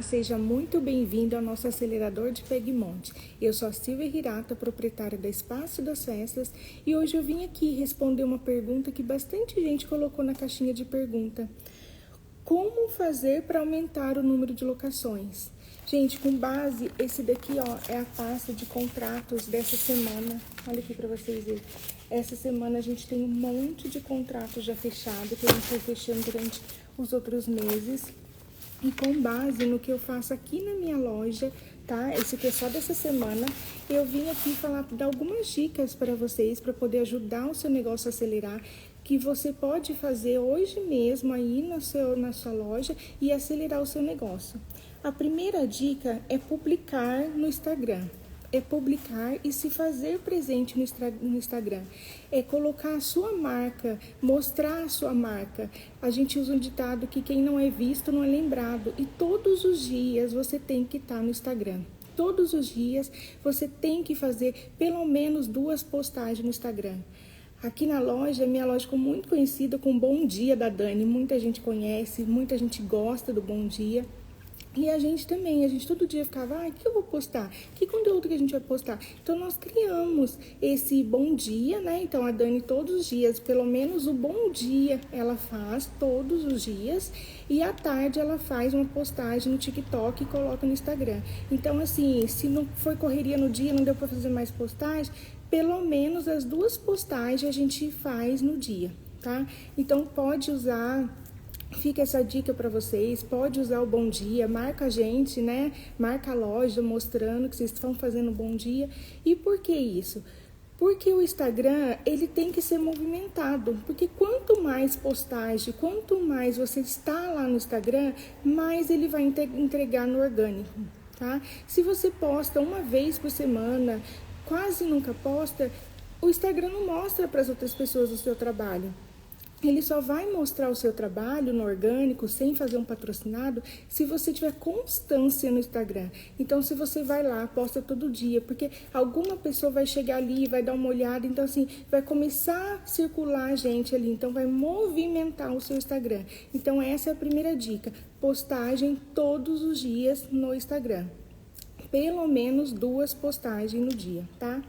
Seja muito bem-vindo ao nosso acelerador de Pegmonte. Eu sou a Silvia Hirata, proprietária da Espaço das Festas, e hoje eu vim aqui responder uma pergunta que bastante gente colocou na caixinha de pergunta. Como fazer para aumentar o número de locações? Gente, com base, esse daqui é a pasta de contratos dessa semana. Olha aqui para vocês verem. Essa semana a gente tem um monte de contratos já fechados, que a gente foi fechando durante os outros meses. E com base no que eu faço aqui na minha loja, tá? Esse aqui é só dessa semana. Eu vim aqui dar algumas dicas para vocês, para poder ajudar o seu negócio a acelerar, que você pode fazer hoje mesmo aí na sua loja e acelerar o seu negócio. A primeira dica é publicar no Instagram. É publicar e se fazer presente no Instagram. É colocar a sua marca, mostrar a sua marca. A gente usa um ditado que quem não é visto não é lembrado. E todos os dias você tem que estar no Instagram. Todos os dias você tem que fazer pelo menos 2 postagens no Instagram. Aqui na loja, minha loja ficou muito conhecida com o Bom Dia da Dani. Muita gente conhece, muita gente gosta do Bom Dia. E a gente todo dia ficava, o que eu vou postar? Que conteúdo que a gente vai postar? Então, nós criamos esse bom dia, né? Então, a Dani todos os dias, pelo menos o bom dia, ela faz todos os dias. E à tarde, ela faz uma postagem no TikTok e coloca no Instagram. Então, assim, se não foi correria no dia, não deu para fazer mais postagem, pelo menos as 2 postagens a gente faz no dia, tá? Então, pode usar... Fica essa dica para vocês, pode usar o Bom Dia, marca a gente, né? Marca a loja mostrando que vocês estão fazendo bom dia. E por que isso? Porque o Instagram, ele tem que ser movimentado. Porque quanto mais postagem, quanto mais você está lá no Instagram, mais ele vai entregar no orgânico, tá? Se você posta uma vez por semana, quase nunca posta, o Instagram não mostra para as outras pessoas o seu trabalho. Ele só vai mostrar o seu trabalho no orgânico, sem fazer um patrocinado, se você tiver constância no Instagram. Então, se você vai lá, posta todo dia, porque alguma pessoa vai chegar ali, vai dar uma olhada, então assim, vai começar a circular a gente ali, então vai movimentar o seu Instagram. Então, essa é a primeira dica, postagem todos os dias no Instagram. Pelo menos 2 postagens no dia, tá?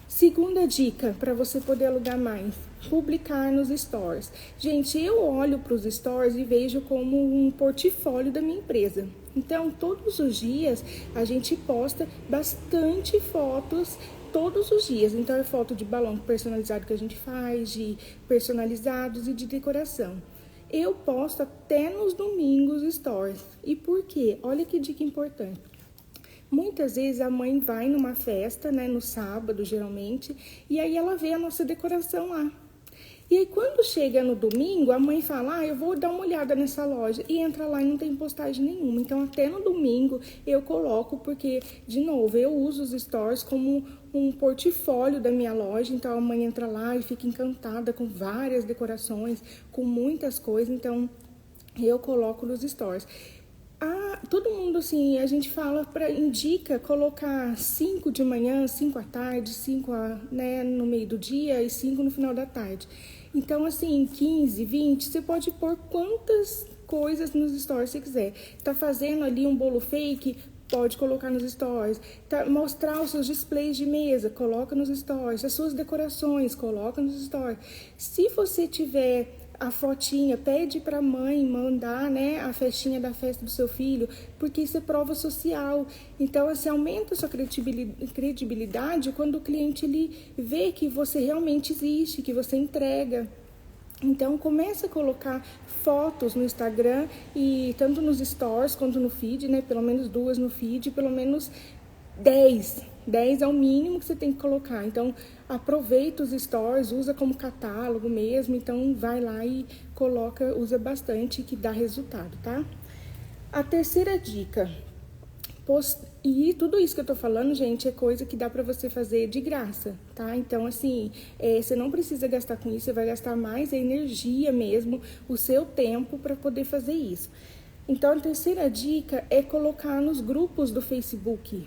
Segunda dica, para você poder alugar mais, publicar nos stories. Gente, eu olho para os stories e vejo como um portfólio da minha empresa. Então, todos os dias a gente posta bastante fotos, todos os dias. Então, é foto de balão personalizado que a gente faz, de personalizados e de decoração. Eu posto até nos domingos stories. E por quê? Olha que dica importante. Muitas vezes a mãe vai numa festa, né, no sábado, geralmente, e aí ela vê a nossa decoração lá. E aí quando chega no domingo, a mãe fala, eu vou dar uma olhada nessa loja, e entra lá e não tem postagem nenhuma. Então até no domingo eu coloco, porque, de novo, eu uso os stories como um portfólio da minha loja, então a mãe entra lá e fica encantada com várias decorações, com muitas coisas, então eu coloco nos stories. Todo mundo, assim, a gente indica colocar 5 de manhã, 5 à tarde, 5 né, no meio do dia e 5 no final da tarde. Então, assim, 15, 20, você pode pôr quantas coisas nos stories você quiser. Tá fazendo ali um bolo fake, pode colocar nos stories. Mostrar os seus displays de mesa, coloca nos stories. As suas decorações, coloca nos stories. Se você tiver a fotinha, pede para a mãe mandar, né, a festinha da festa do seu filho, porque isso é prova social. Então, assim, aumenta a sua credibilidade quando o cliente ele vê que você realmente existe, que você entrega. Então, começa a colocar fotos no Instagram, e tanto nos stories quanto no feed, né, pelo menos 2 no feed, pelo menos 10 é o mínimo que você tem que colocar. Então, aproveita os stories, usa como catálogo mesmo. Então, vai lá e coloca, usa bastante, que dá resultado, tá? A terceira dica. E tudo isso que eu tô falando, gente, é coisa que dá pra você fazer de graça, tá? Então, assim, você não precisa gastar com isso, você vai gastar mais a energia mesmo, o seu tempo para poder fazer isso. Então, a terceira dica é colocar nos grupos do Facebook.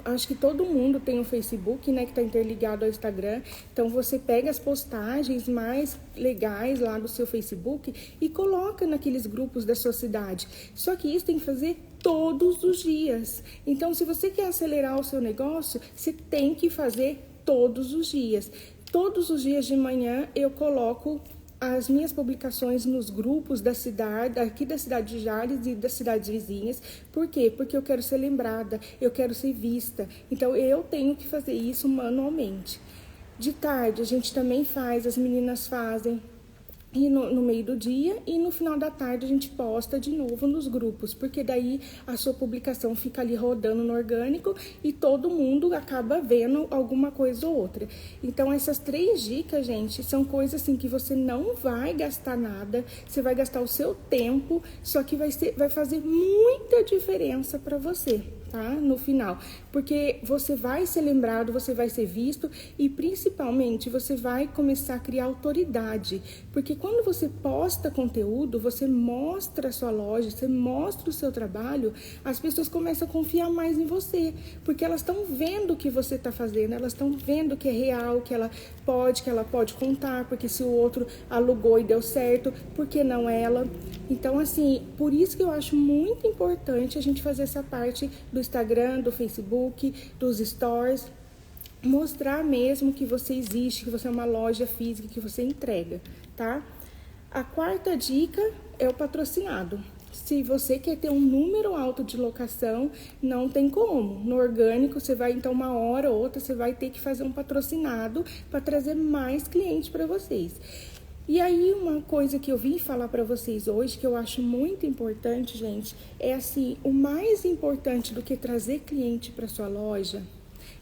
acho que todo mundo tem um Facebook, né, que está interligado ao Instagram. Então, você pega as postagens mais legais lá do seu Facebook e coloca naqueles grupos da sua cidade. Só que isso tem que fazer todos os dias. Então, se você quer acelerar o seu negócio, você tem que fazer todos os dias. Todos os dias de manhã eu coloco as minhas publicações nos grupos da cidade, aqui da cidade de Jales e das cidades vizinhas. Por quê? Porque eu quero ser lembrada, eu quero ser vista. Então, eu tenho que fazer isso manualmente. De tarde, a gente também faz, as meninas fazem. E no meio do dia e no final da tarde a gente posta de novo nos grupos, porque daí a sua publicação fica ali rodando no orgânico e todo mundo acaba vendo alguma coisa ou outra. Então essas 3 dicas, gente, são coisas assim que você não vai gastar nada, você vai gastar o seu tempo, só que vai fazer muita diferença para você, tá? No final, porque você vai ser lembrado, você vai ser visto e principalmente você vai começar a criar autoridade, porque quando você posta conteúdo, você mostra a sua loja, você mostra o seu trabalho, as pessoas começam a confiar mais em você, porque elas estão vendo o que você está fazendo, elas estão vendo que é real, que ela pode contar, porque se o outro alugou e deu certo, por que não ela? Então, assim, por isso que eu acho muito importante a gente fazer essa parte do Instagram, do Facebook, dos stories, mostrar mesmo que você existe, que você é uma loja física, que você entrega, tá? A 4ª dica é o patrocinado. Se você quer ter um número alto de locação, não tem como. No orgânico, você vai, então, uma hora ou outra, você vai ter que fazer um patrocinado para trazer mais clientes para vocês. E aí, uma coisa que eu vim falar para vocês hoje, que eu acho muito importante, gente, é assim, o mais importante do que trazer cliente para sua loja,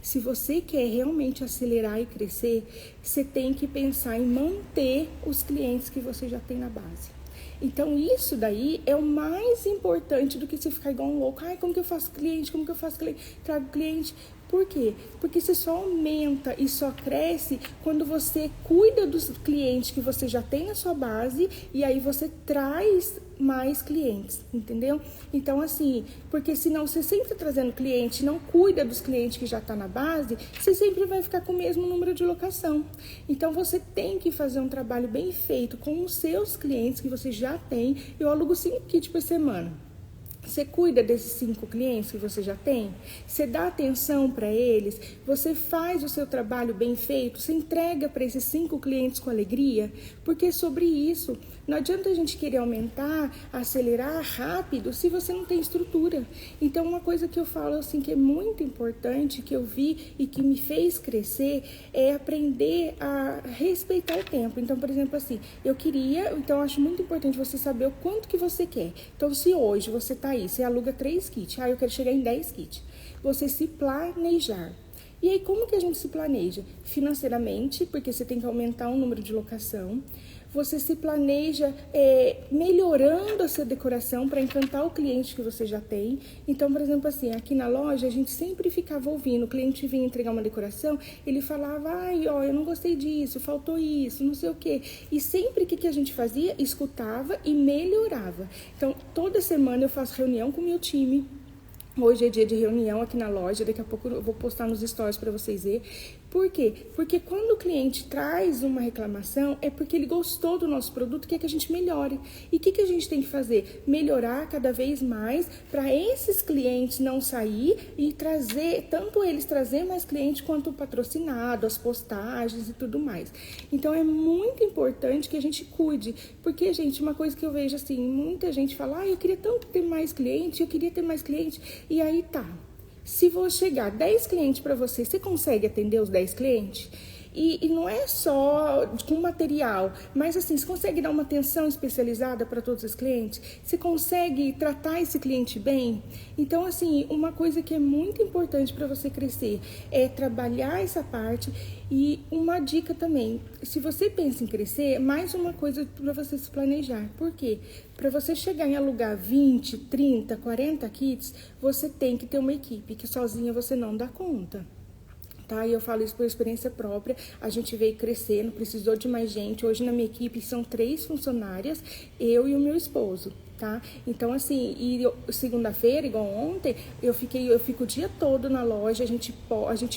se você quer realmente acelerar e crescer, você tem que pensar em manter os clientes que você já tem na base. Então, isso daí é o mais importante do que você ficar igual um louco. Ai, como que eu faço cliente? Como que eu faço cliente? Trago cliente. Por quê? Porque você só aumenta e só cresce quando você cuida dos clientes que você já tem na sua base e aí você traz mais clientes, entendeu? Então, assim, porque senão você sempre tá trazendo cliente, não cuida dos clientes que já tá na base, você sempre vai ficar com o mesmo número de locação. Então, você tem que fazer um trabalho bem feito com os seus clientes que você já tem. Eu alugo 5 kits por semana. Você cuida desses 5 clientes que você já tem? Você dá atenção para eles? Você faz o seu trabalho bem feito? Você entrega para esses 5 clientes com alegria? Porque sobre isso, não adianta a gente querer aumentar, acelerar rápido se você não tem estrutura. Então, uma coisa que eu falo assim que é muito importante, que eu vi e que me fez crescer, é aprender a respeitar o tempo. Então, por exemplo, assim, eu acho muito importante você saber o quanto que você quer. Então, se hoje você tá aí, você aluga 3 kits, eu quero chegar em 10 kits. Você se planejar. E aí, como que a gente se planeja? Financeiramente, porque você tem que aumentar o número de locação. Você se planeja melhorando a sua decoração para encantar o cliente que você já tem. Então, por exemplo, assim, aqui na loja, a gente sempre ficava ouvindo. O cliente vinha entregar uma decoração, ele falava, eu não gostei disso, faltou isso, não sei o quê. E sempre o que a gente fazia? Escutava e melhorava. Então, toda semana eu faço reunião com o meu time. Hoje é dia de reunião aqui na loja, daqui a pouco eu vou postar nos stories para vocês verem. Por quê? Porque quando o cliente traz uma reclamação, é porque ele gostou do nosso produto, quer que a gente melhore. E o que a gente tem que fazer? Melhorar cada vez mais para esses clientes não sair e trazer, tanto eles trazer mais clientes quanto o patrocinado, as postagens e tudo mais. Então, é muito importante que a gente cuide. Porque, gente, uma coisa que eu vejo assim, muita gente fala, eu queria tanto ter mais cliente, eu queria ter mais cliente. E aí tá. Se vou chegar 10 clientes para você, você consegue atender os 10 clientes? E não é só com material, mas assim, você consegue dar uma atenção especializada para todos os clientes? Você consegue tratar esse cliente bem? Então, assim, uma coisa que é muito importante para você crescer é trabalhar essa parte. E uma dica também, se você pensa em crescer, mais uma coisa para você se planejar. Por quê? Para você chegar em alugar 20, 30, 40 kits, você tem que ter uma equipe, que sozinha você não dá conta. Tá? E eu falo isso por experiência própria, a gente veio crescendo, precisou de mais gente. Hoje na minha equipe são 3 funcionárias, eu e o meu esposo. tá? Então, assim, segunda-feira, igual ontem, eu fico o dia todo na loja, a gente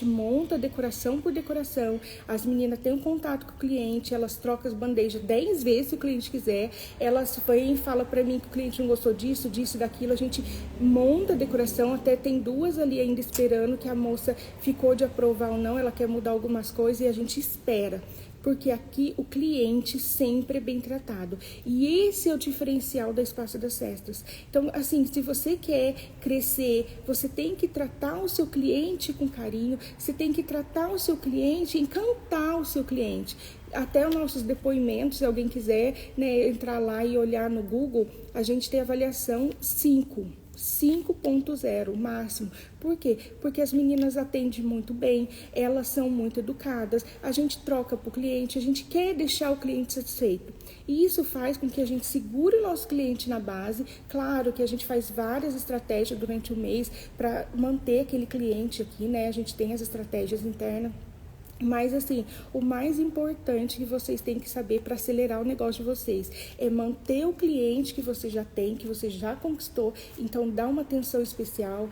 monta decoração por decoração, as meninas têm um contato com o cliente, elas trocam as bandejas 10 vezes se o cliente quiser, elas vêm e falam pra mim que o cliente não gostou disso, daquilo, a gente monta a decoração, até tem 2 ali ainda esperando que a moça ficou de aprovar ou não, ela quer mudar algumas coisas e a gente espera. Porque aqui o cliente sempre é bem tratado. E esse é o diferencial da Espaço das Festas. Então, assim, se você quer crescer, você tem que tratar o seu cliente com carinho, você tem que tratar o seu cliente, encantar o seu cliente. Até os nossos depoimentos, se alguém quiser, né, entrar lá e olhar no Google, a gente tem avaliação 5.0 máximo. Por quê? Porque as meninas atendem muito bem, elas são muito educadas, a gente troca para o cliente, a gente quer deixar o cliente satisfeito. E isso faz com que a gente segure o nosso cliente na base. Claro que a gente faz várias estratégias durante o mês para manter aquele cliente aqui, né? A gente tem as estratégias internas. Mas, assim, o mais importante que vocês têm que saber para acelerar o negócio de vocês é manter o cliente que você já tem, que você já conquistou. Então, dá uma atenção especial.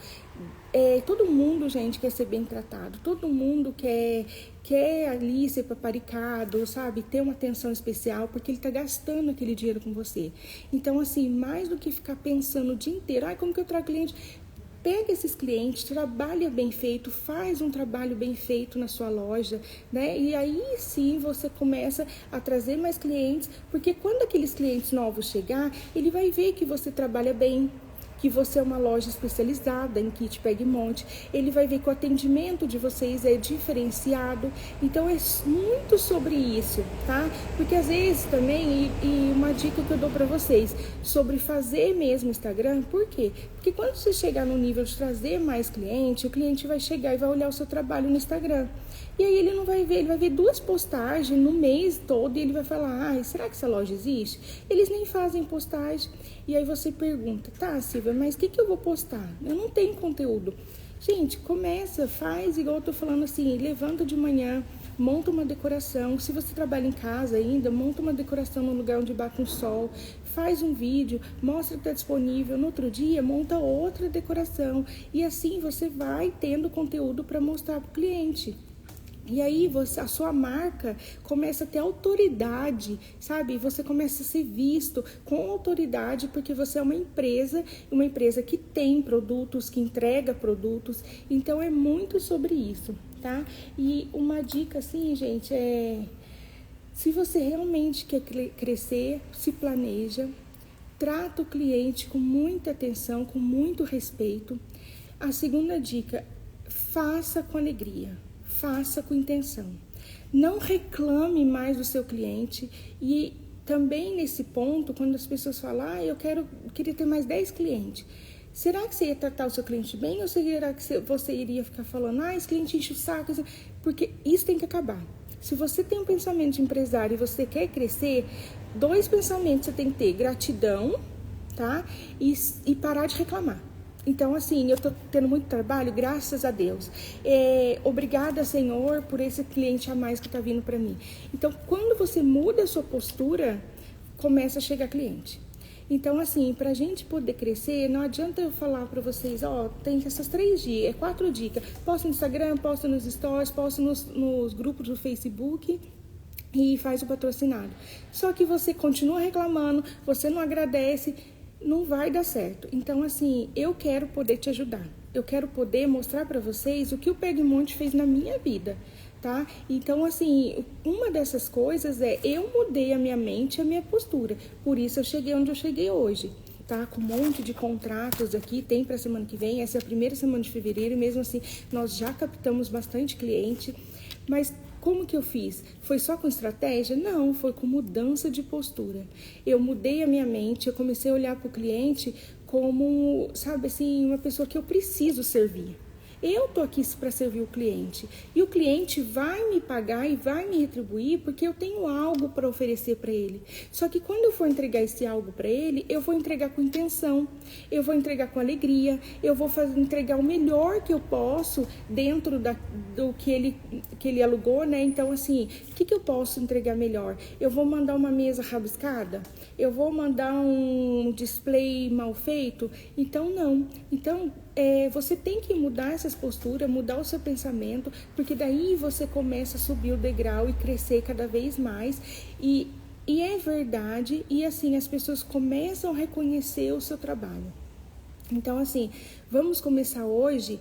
Todo mundo, gente, quer ser bem tratado. Todo mundo quer ali ser paparicado, sabe? Ter uma atenção especial, porque ele tá gastando aquele dinheiro com você. Então, assim, mais do que ficar pensando o dia inteiro, como que eu trago cliente? Pega esses clientes, trabalha bem feito, faz um trabalho bem feito na sua loja, né? E aí sim você começa a trazer mais clientes, porque quando aqueles clientes novos chegar, ele vai ver que você trabalha bem, que você é uma loja especializada em kit Pegue Monte, ele vai ver que o atendimento de vocês é diferenciado. Então é muito sobre isso, tá? Porque às vezes também, e uma dica que eu dou para vocês, sobre fazer mesmo Instagram, por quê? Porque quando você chegar no nível de trazer mais cliente, o cliente vai chegar e vai olhar o seu trabalho no Instagram. E aí ele não vai ver, ele vai ver 2 postagens no mês todo e ele vai falar, será que essa loja existe? Eles nem fazem postagem. E aí você pergunta, tá, Silvia, mas o que eu vou postar? Eu não tenho conteúdo. Gente, começa, faz igual eu tô falando assim, levanta de manhã, monta uma decoração. Se você trabalha em casa ainda, monta uma decoração no lugar onde bate um sol, faz um vídeo, mostra que está disponível. No outro dia, monta outra decoração. E assim você vai tendo conteúdo para mostrar para o cliente. E aí a sua marca começa a ter autoridade, sabe? Você começa a ser visto com autoridade porque você é uma empresa que tem produtos, que entrega produtos. Então é muito sobre isso, tá? E uma dica assim, gente, se você realmente quer crescer, se planeja, trata o cliente com muita atenção, com muito respeito. A segunda dica, faça com alegria. Faça com intenção. Não reclame mais do seu cliente. E também nesse ponto, quando as pessoas falam, eu queria ter mais 10 clientes. Será que você ia tratar o seu cliente bem ou será que você iria ficar falando, esse cliente enche o saco? Porque isso tem que acabar. Se você tem um pensamento de empresário e você quer crescer, 2 pensamentos você tem que ter: gratidão, tá? E parar de reclamar. Então, assim, eu tô tendo muito trabalho, graças a Deus. Obrigada, Senhor, por esse cliente a mais que tá vindo para mim. Então, quando você muda a sua postura, começa a chegar cliente. Então, assim, pra gente poder crescer, não adianta eu falar pra vocês, tem essas 3 dicas, 4 dicas. Posta no Instagram, posta nos stories, posta nos grupos do Facebook e faz o patrocinado. Só que você continua reclamando, você não agradece, não vai dar certo. Então, assim, eu quero poder te ajudar. Eu quero poder mostrar para vocês o que o Pegue Monte fez na minha vida, tá? Então, assim, uma dessas coisas eu mudei a minha mente, a minha postura. Por isso eu cheguei onde eu cheguei hoje, tá? Com um monte de contratos aqui, tem para semana que vem. Essa é a primeira semana de fevereiro, e mesmo assim nós já captamos bastante cliente. Mas como que eu fiz? Foi só com estratégia? Não, foi com mudança de postura. Eu mudei a minha mente, eu comecei a olhar para o cliente como, sabe assim, uma pessoa que eu preciso servir. Eu tô aqui para servir o cliente. E o cliente vai me pagar e vai me retribuir porque eu tenho algo para oferecer para ele. Só que quando eu for entregar esse algo para ele, eu vou entregar com intenção, eu vou entregar com alegria, eu vou entregar o melhor que eu posso dentro do que ele alugou, né? Então, assim, o que eu posso entregar melhor? Eu vou mandar uma mesa rabiscada? Eu vou mandar um display mal feito? Então, não. Então, você tem que mudar essas posturas, mudar o seu pensamento, porque daí você começa a subir o degrau e crescer cada vez mais. E é verdade, e assim, as pessoas começam a reconhecer o seu trabalho. Então, assim, vamos começar hoje.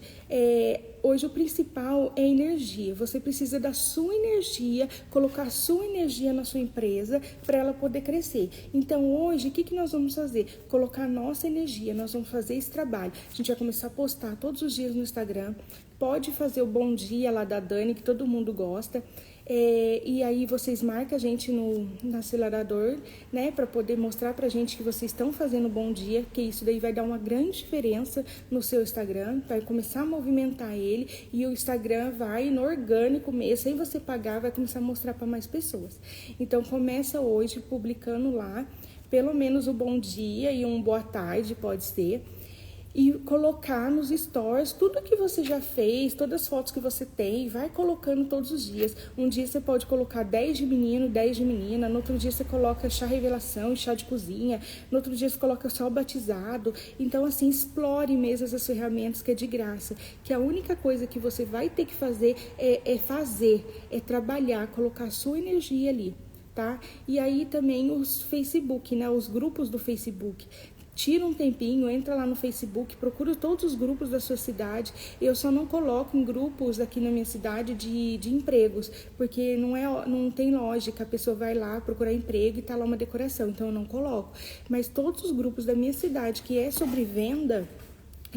Hoje o principal é energia. Você precisa da sua energia, colocar a sua energia na sua empresa para ela poder crescer. Então, hoje, o que nós vamos fazer? Colocar a nossa energia, nós vamos fazer esse trabalho. A gente vai começar a postar todos os dias no Instagram. Pode fazer o bom dia lá da Dani, que todo mundo gosta. E aí vocês marcam a gente no acelerador, né, para poder mostrar pra gente que vocês estão fazendo bom dia, porque isso daí vai dar uma grande diferença no seu Instagram, vai começar a movimentar ele e o Instagram vai no orgânico mesmo, sem você pagar, vai começar a mostrar para mais pessoas. Então começa hoje publicando lá, pelo menos o bom dia e um boa tarde, pode ser. E colocar nos stories tudo que você já fez, todas as fotos que você tem, vai colocando todos os dias. Um dia você pode colocar 10 de menino, 10 de menina, no outro dia você coloca chá revelação e chá de cozinha, no outro dia você coloca só o batizado. Então, assim, explore mesmo essas ferramentas que é de graça, que a única coisa que você vai ter que fazer é trabalhar, colocar a sua energia ali, tá? E aí também os Facebook, né? Os grupos do Facebook. Tira um tempinho, entra lá no Facebook, procura todos os grupos da sua cidade. Eu só não coloco em grupos aqui na minha cidade de empregos, porque não tem lógica, a pessoa vai lá procurar emprego e tá lá uma decoração, então eu não coloco. Mas todos os grupos da minha cidade que é sobre venda,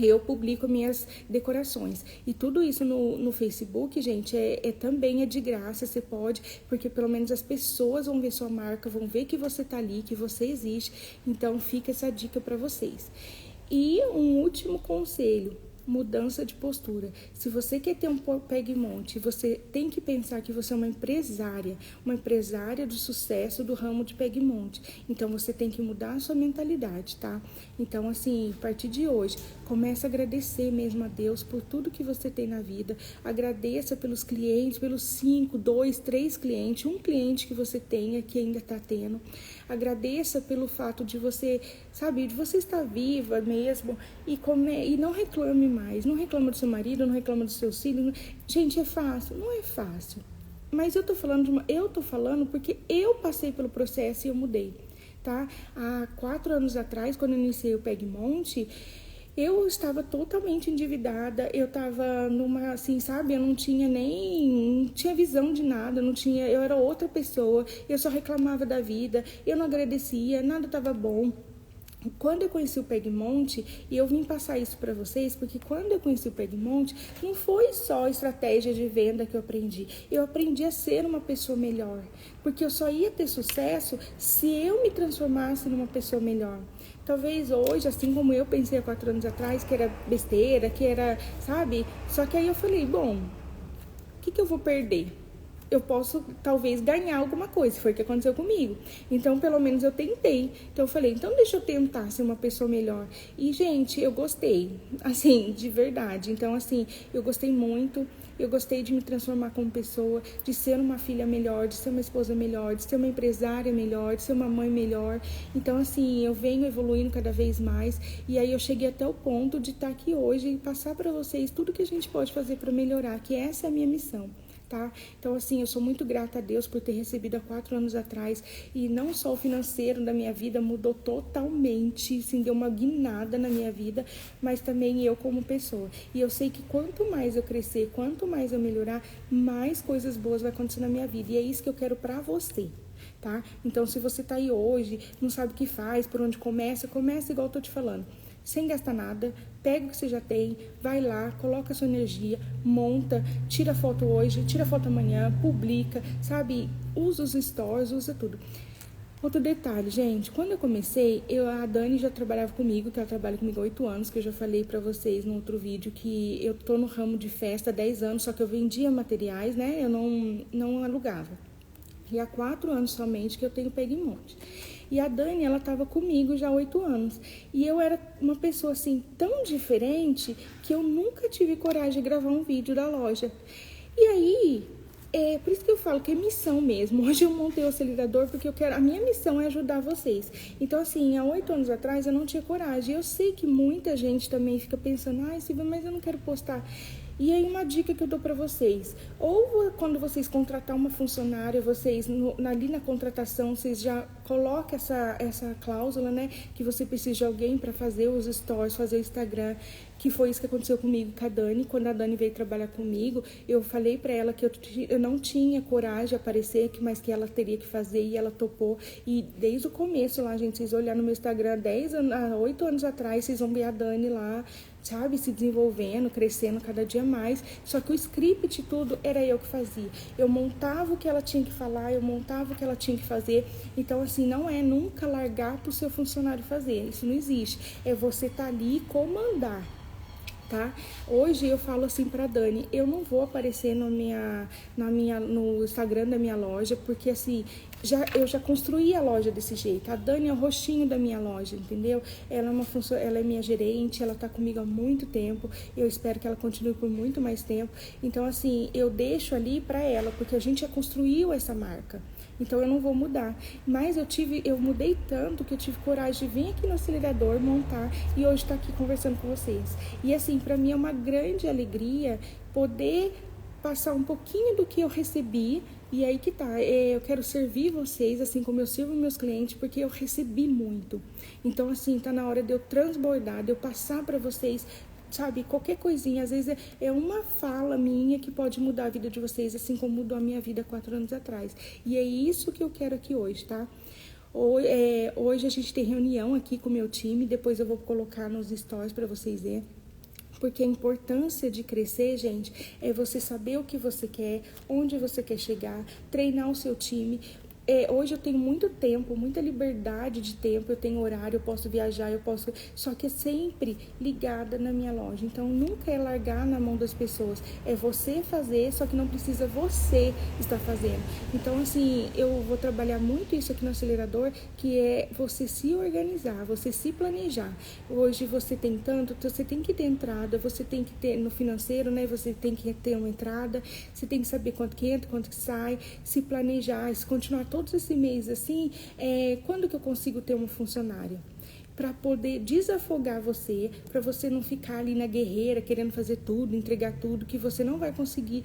eu publico minhas decorações. E tudo isso no Facebook, gente, também é de graça, você pode, porque pelo menos as pessoas vão ver sua marca, vão ver que você tá ali, que você existe. Então fica essa dica para vocês. E um último conselho: mudança de postura. Se você quer ter um Pegmonte, você tem que pensar que você é uma empresária do sucesso do ramo de Pegmonte. Então, você tem que mudar a sua mentalidade, tá? Então, assim, a partir de hoje, comece a agradecer mesmo a Deus por tudo que você tem na vida. Agradeça pelos clientes, pelos 5, 2, 3 clientes, um cliente que você tenha, que ainda está tendo. Agradeça pelo fato de você, sabe, de você estar viva mesmo e não reclame mais. Não reclama do seu marido, não reclama dos seus filhos. Gente, é fácil? Não é fácil. Mas eu tô falando porque eu passei pelo processo e eu mudei, tá? Há 4 anos atrás, quando eu iniciei o Pegmonte, eu estava totalmente endividada, eu estava numa, assim, sabe, eu não tinha visão de nada, eu era outra pessoa, eu só reclamava da vida, eu não agradecia, nada estava bom. Quando eu conheci o Pegmonte, e eu vim passar isso para vocês, porque quando eu conheci o Pegmonte, não foi só estratégia de venda que eu aprendi a ser uma pessoa melhor, porque eu só ia ter sucesso se eu me transformasse numa pessoa melhor. Talvez hoje, assim como eu pensei há 4 anos atrás, que era besteira, que era, sabe? Só que aí eu falei, bom, o que eu vou perder? Eu posso, talvez, ganhar alguma coisa. Foi o que aconteceu comigo. Então, pelo menos, eu tentei. Então, eu falei, então deixa eu tentar ser uma pessoa melhor. E, gente, eu gostei. Assim, de verdade. Então, assim, eu gostei muito. Eu gostei de me transformar como pessoa, de ser uma filha melhor, de ser uma esposa melhor, de ser uma empresária melhor, de ser uma mãe melhor. Então, assim, eu venho evoluindo cada vez mais. E aí, eu cheguei até o ponto de estar aqui hoje e passar para vocês tudo que a gente pode fazer para melhorar, que essa é a minha missão. Tá? Então, assim, eu sou muito grata a Deus por ter recebido há 4 anos atrás, e não só o financeiro da minha vida mudou totalmente, assim, deu uma guinada na minha vida, mas também eu como pessoa. E eu sei que quanto mais eu crescer, quanto mais eu melhorar, mais coisas boas vai acontecer na minha vida, e é isso que eu quero pra você. Tá? Então, se você tá aí hoje, não sabe o que faz, por onde começa igual eu tô te falando. Sem gastar nada, pega o que você já tem, vai lá, coloca a sua energia, monta, tira foto hoje, tira foto amanhã, publica, sabe? Usa os stories, usa tudo. Outro detalhe, gente, quando eu comecei, a Dani já trabalhava comigo, que ela trabalha comigo há 8 anos, que eu já falei pra vocês no outro vídeo, que eu tô no ramo de festa há 10 anos, só que eu vendia materiais, né? Eu não alugava. E há 4 anos somente que eu tenho Pegmonte. E a Dani, ela tava comigo já há 8 anos. E eu era uma pessoa, assim, tão diferente, que eu nunca tive coragem de gravar um vídeo da loja. E aí, por isso que eu falo que é missão mesmo. Hoje eu montei o acelerador porque a minha missão é ajudar vocês. Então, assim, há 8 anos atrás eu não tinha coragem. Eu sei que muita gente também fica pensando, Silvia, mas eu não quero postar. E aí uma dica que eu dou para vocês, ou quando vocês contratar uma funcionária, vocês ali na contratação, vocês já colocam essa cláusula, né, que você precisa de alguém para fazer os stories, fazer o Instagram, que foi isso que aconteceu comigo com a Dani. Quando a Dani veio trabalhar comigo, eu falei para ela que eu não tinha coragem de aparecer, mas que ela teria que fazer, e ela topou. E desde o começo lá, gente, vocês olharem no meu Instagram, 8 anos atrás, vocês vão ver a Dani lá, sabe, se desenvolvendo, crescendo cada dia mais. Só que o script, tudo, era eu que fazia. Eu montava o que ela tinha que falar, eu montava o que ela tinha que fazer. Então, assim, não é nunca largar pro seu funcionário fazer. Isso não existe. É você tá ali e comandar. Tá? Hoje eu falo assim pra Dani, eu não vou aparecer no Instagram da minha loja, porque assim, eu já construí a loja desse jeito. A Dani é o rostinho da minha loja, entendeu? Ela é minha gerente, ela tá comigo há muito tempo, eu espero que ela continue por muito mais tempo. Então, assim, eu deixo ali pra ela, porque a gente já construiu essa marca. Então eu não vou mudar. Mas eu mudei tanto que eu tive coragem de vir aqui no acelerador, montar e hoje estar aqui conversando com vocês. E assim, para mim é uma grande alegria poder passar um pouquinho do que eu recebi. E aí que tá, eu quero servir vocês, assim como eu sirvo meus clientes, porque eu recebi muito. Então, assim, tá na hora de eu transbordar, de eu passar para vocês, sabe, qualquer coisinha, às vezes é uma fala minha que pode mudar a vida de vocês, assim como mudou a minha vida 4 anos atrás. E é isso que eu quero aqui hoje, tá? Hoje a gente tem reunião aqui com o meu time, depois eu vou colocar nos stories para vocês verem. Porque a importância de crescer, gente, é você saber o que você quer, onde você quer chegar, treinar o seu time. Hoje eu tenho muito tempo, muita liberdade de tempo, eu tenho horário, eu posso viajar, só que é sempre ligada na minha loja. Então nunca é largar na mão das pessoas, é você fazer, só que não precisa você estar fazendo. Então, assim, eu vou trabalhar muito isso aqui no acelerador, que é você se organizar, você se planejar. Hoje você tem tanto, você tem que ter entrada, você tem que ter no financeiro, né? Você tem que ter uma entrada, você tem que saber quanto que entra, quanto que sai, se planejar, se continuar todos esse mês assim, quando que eu consigo ter uma funcionária? Para poder desafogar você, para você não ficar ali na guerreira, querendo fazer tudo, entregar tudo, que você não vai conseguir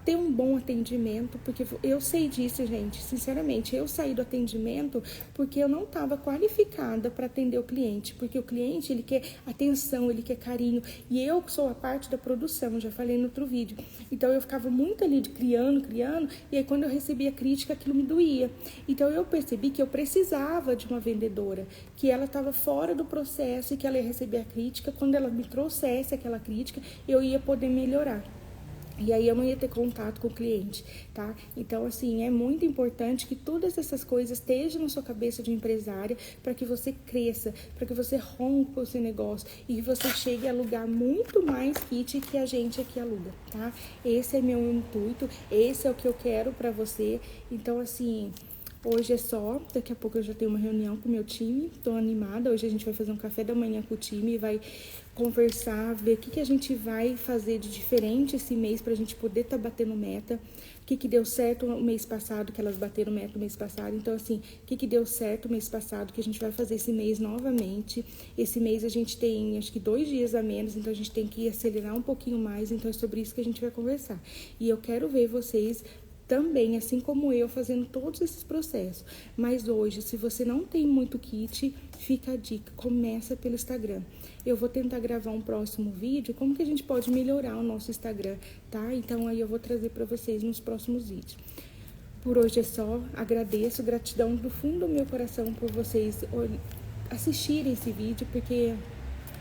ter um bom atendimento, porque eu sei disso, gente, sinceramente, eu saí do atendimento porque eu não estava qualificada para atender o cliente, porque o cliente, ele quer atenção, ele quer carinho, e eu sou a parte da produção, já falei no outro vídeo, então eu ficava muito ali criando, e aí quando eu recebia crítica, aquilo me doía, então eu percebi que eu precisava de uma vendedora, que ela estava fora do processo e que ela ia receber a crítica, quando ela me trouxesse aquela crítica, eu ia poder melhorar. E aí eu não ia ter contato com o cliente, tá? Então, assim, é muito importante que todas essas coisas estejam na sua cabeça de empresária para que você cresça, para que você rompa o seu negócio e que você chegue a alugar muito mais kit que a gente aqui aluga, tá? Esse é meu intuito, esse é o que eu quero para você. Então, assim, hoje é só, daqui a pouco eu já tenho uma reunião com o meu time, tô animada, hoje a gente vai fazer um café da manhã com o time e vai conversar, ver o que a gente vai fazer de diferente esse mês pra gente poder tá batendo meta, o que deu certo o mês passado, que elas bateram meta o mês passado, então assim, o que deu certo o mês passado, que a gente vai fazer esse mês novamente. Esse mês a gente tem, acho que 2 dias a menos, então a gente tem que acelerar um pouquinho mais, então é sobre isso que a gente vai conversar. E eu quero ver vocês também, assim como eu, fazendo todos esses processos. Mas hoje, se você não tem muito kit, fica a dica, começa pelo Instagram. Eu vou tentar gravar um próximo vídeo, como que a gente pode melhorar o nosso Instagram, tá? Então aí eu vou trazer para vocês nos próximos vídeos. Por hoje é só, agradeço, gratidão do fundo do meu coração por vocês assistirem esse vídeo, porque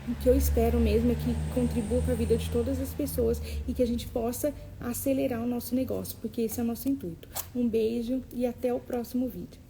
o que eu espero mesmo é que contribua com a vida de todas as pessoas e que a gente possa acelerar o nosso negócio, porque esse é o nosso intuito. Um beijo e até o próximo vídeo.